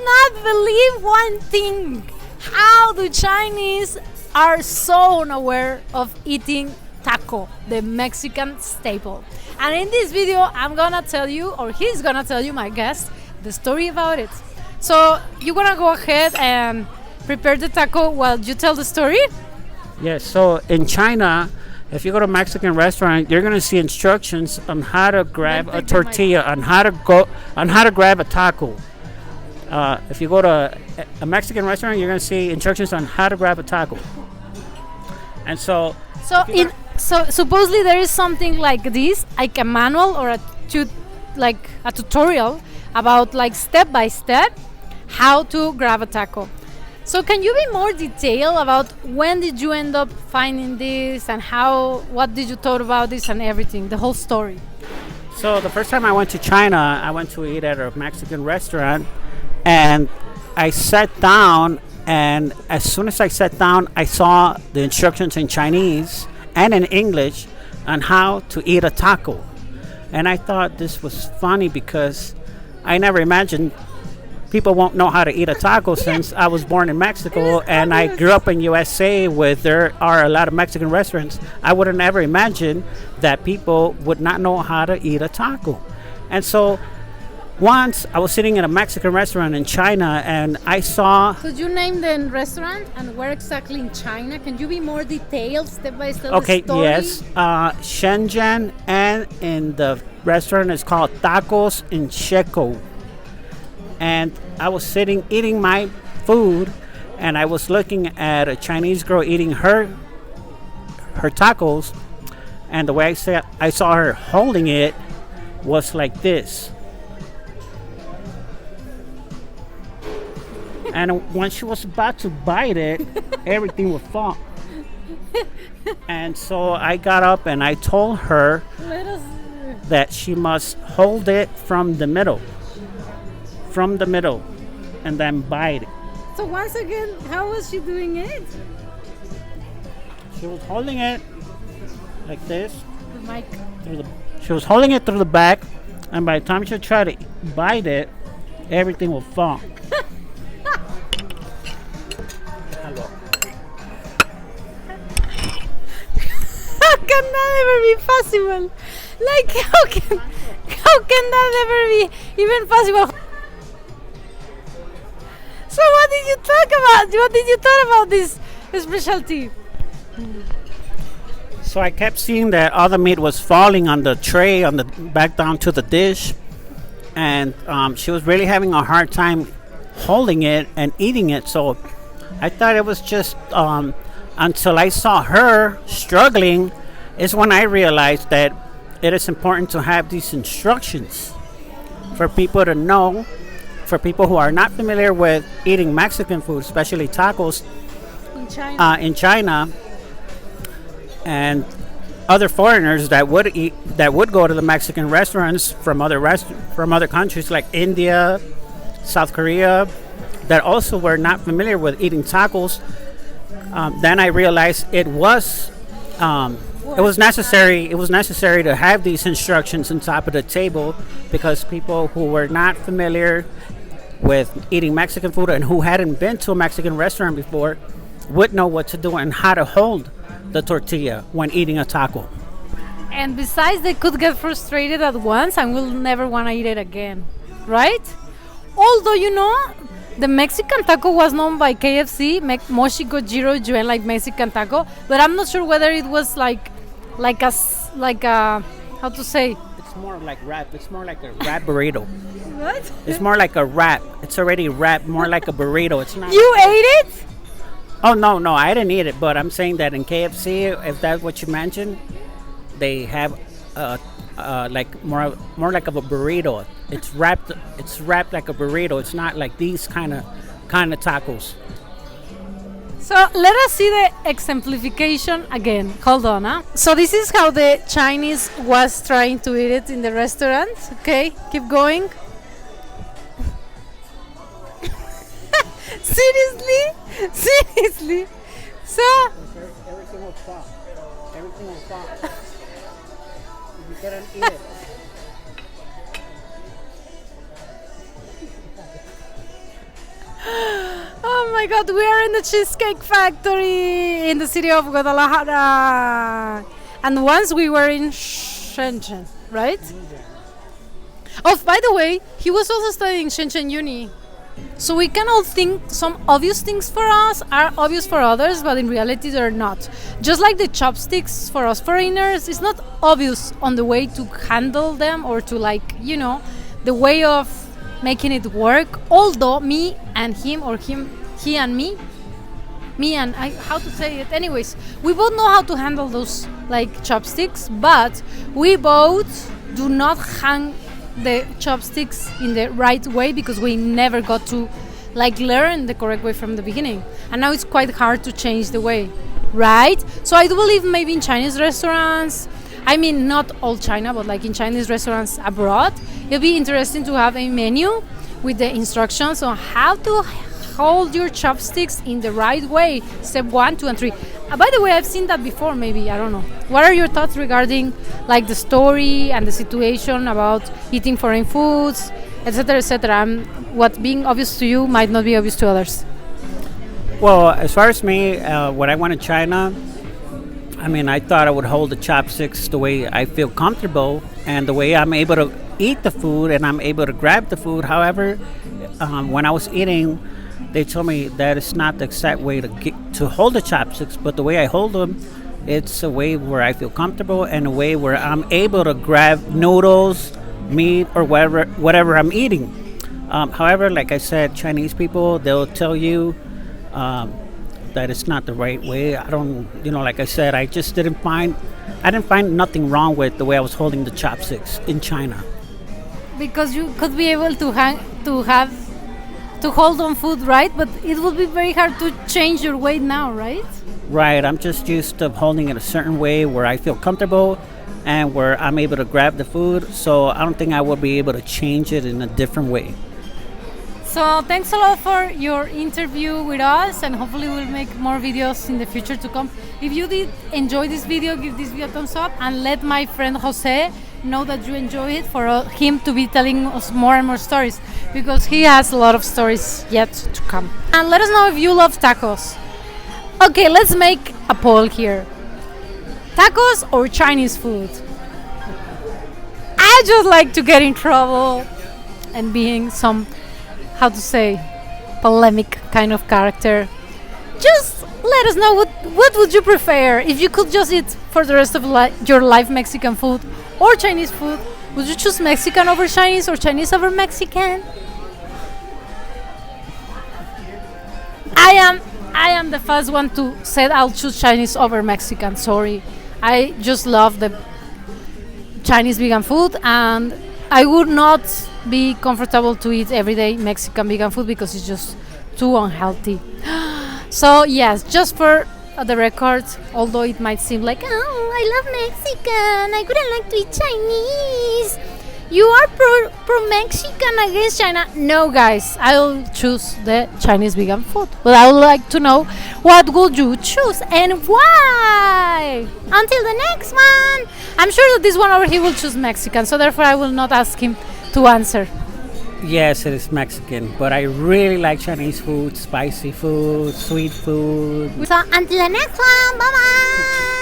not believe one thing. How the Chinese are so unaware of eating taco, the Mexican staple. And in this video, I'm gonna tell you, or he's gonna tell you, my guest, the story about it. So you wanna go ahead and prepare the taco while you tell the story? Yes, so in China, if you go to a Mexican restaurant, you're gonna see instructions on how to grab a tortilla, on how to grab a taco. If you go to a Mexican restaurant, you're gonna see instructions on how to grab a taco. And so supposedly there is something like this, like a manual or a tutorial about like step by step how to grab a taco. So can you be more detailed about when did you end up finding this and what did you thought about this and everything, the whole story? So the first time I went to China, I went to eat at a Mexican restaurant, and I sat down, and as soon as I sat down, I saw the instructions in Chinese and in English on how to eat a taco. And I thought this was funny because I never imagined people won't know how to eat a taco since I was born in Mexico and I grew up in USA where there are a lot of Mexican restaurants. I would have never imagined that people would not know how to eat a taco. And so once I was sitting in a Mexican restaurant in China and I saw... Could you name the restaurant and where exactly in China? Can you be more detailed, step by step? Okay, yes. Shenzhen, and in the restaurant is called TACOS in Shekou. And I was sitting eating my food, and I was looking at a Chinese girl eating her tacos, and the way I saw her holding it was like this. And when she was about to bite it, everything would fall. And so I got up and I told her that she must hold it from the middle, and then bite it. So once again, how was she doing it? She was holding it like this. The mic. She was holding it through the back, and by the time she tried to bite it, everything would fall. Hello. How can that ever be possible? Like, how can that ever be even possible? So what did you talk about? What did you thought about this specialty? So I kept seeing that all the meat was falling on the tray, back down to the dish, and she was really having a hard time holding it and eating it. So I thought it was just until I saw her struggling is when I realized that it is important to have these instructions for people to know. For people who are not familiar with eating Mexican food, especially tacos in China, and other foreigners that would go to the Mexican restaurants from other countries like India, South Korea, that also were not familiar with eating tacos. Then I realized it was necessary. It was necessary to have these instructions on top of the table because people who were not familiar with eating Mexican food and who hadn't been to a Mexican restaurant before would know what to do and how to hold the tortilla when eating a taco. And besides, they could get frustrated at once and will never want to eat it again, right? Although, the Mexican taco was known by KFC, Moshiko Jiro Yuen, like Mexican taco, but I'm not sure whether it was like a how to say. It's more like wrap. It's more like a wrap burrito. What? It's more like a wrap. It's already wrapped, more like a burrito. It's not. You ate it? Oh no, I didn't eat it. But I'm saying that in KFC, if that's what you mentioned, they have like more like of a burrito. It's wrapped like a burrito. It's not like these kind of tacos. So let us see the exemplification again. Hold on, huh? So this is how the Chinese was trying to eat it in the restaurant. Okay, keep going. Seriously. So everything will fall. You couldn't eat it. my god, we are in the Cheesecake Factory in the city of Guadalajara. And once we were in Shenzhen, right? Oh, by the way, he was also studying Shenzhen Uni. So we can all think some obvious things for us are obvious for others, but in reality they're not. Just like the chopsticks for us foreigners, it's not obvious on the way to handle them or to the way of making it work. Although me and him or he and me and I, how to say it? Anyways, we both know how to handle those chopsticks, but we both do not hang the chopsticks in the right way because we never got to learn the correct way from the beginning, and now it's quite hard to change the way, right? So I do believe maybe in Chinese restaurants, I mean not all China, but in Chinese restaurants abroad, it'll be interesting to have a menu with the instructions on how to hold your chopsticks in the right way, step 1, 2 and 3. By the way, I've seen that before, maybe, I don't know. What are your thoughts regarding the story and the situation about eating foreign foods, etc., etc.? What being obvious to you might not be obvious to others. Well, as far as me, when I went to China, I thought I would hold the chopsticks the way I feel comfortable and the way I'm able to eat the food and I'm able to grab the food. However, when I was eating, they told me that it's not the exact way to hold the chopsticks, but the way I hold them, it's a way where I feel comfortable and a way where I'm able to grab noodles, meat, or whatever I'm eating. However, like I said, Chinese people, they'll tell you that it's not the right way. I don't, like I said, I didn't find nothing wrong with the way I was holding the chopsticks in China. Because you could be able to hold on food, right? But it would be very hard to change your weight now, right? Right. I'm just used to holding it a certain way where I feel comfortable and where I'm able to grab the food. So I don't think I will be able to change it in a different way. So thanks a lot for your interview with us, and hopefully we'll make more videos in the future to come. If you did enjoy this video, give this video a thumbs up and let my friend Jose know that you enjoy it, for him to be telling us more and more stories, because he has a lot of stories yet to come. And let us know if you love tacos. Okay, let's make a poll here. Tacos or Chinese food? I just like to get in trouble and being some, how to say, polemic kind of character. Just let us know what would you prefer if you could just eat for the rest of your life Mexican food or Chinese food. Would you choose Mexican over Chinese or Chinese over Mexican? I am the first one to say I'll choose Chinese over Mexican. Sorry, I just love the Chinese vegan food, and I would not be comfortable to eat everyday Mexican vegan food because it's just too unhealthy. So yes, just for the record, although it might seem like, oh, I love Mexican, I wouldn't like to eat Chinese. You are pro-Mexican against China. No, guys, I'll choose the Chinese vegan food. But I would like to know, what would you choose and why? Until the next one. I'm sure that this one over here will choose Mexican, so therefore I will not ask him to answer. Yes, it is Mexican, but I really like Chinese food, spicy food, sweet food. So until the next one, bye-bye.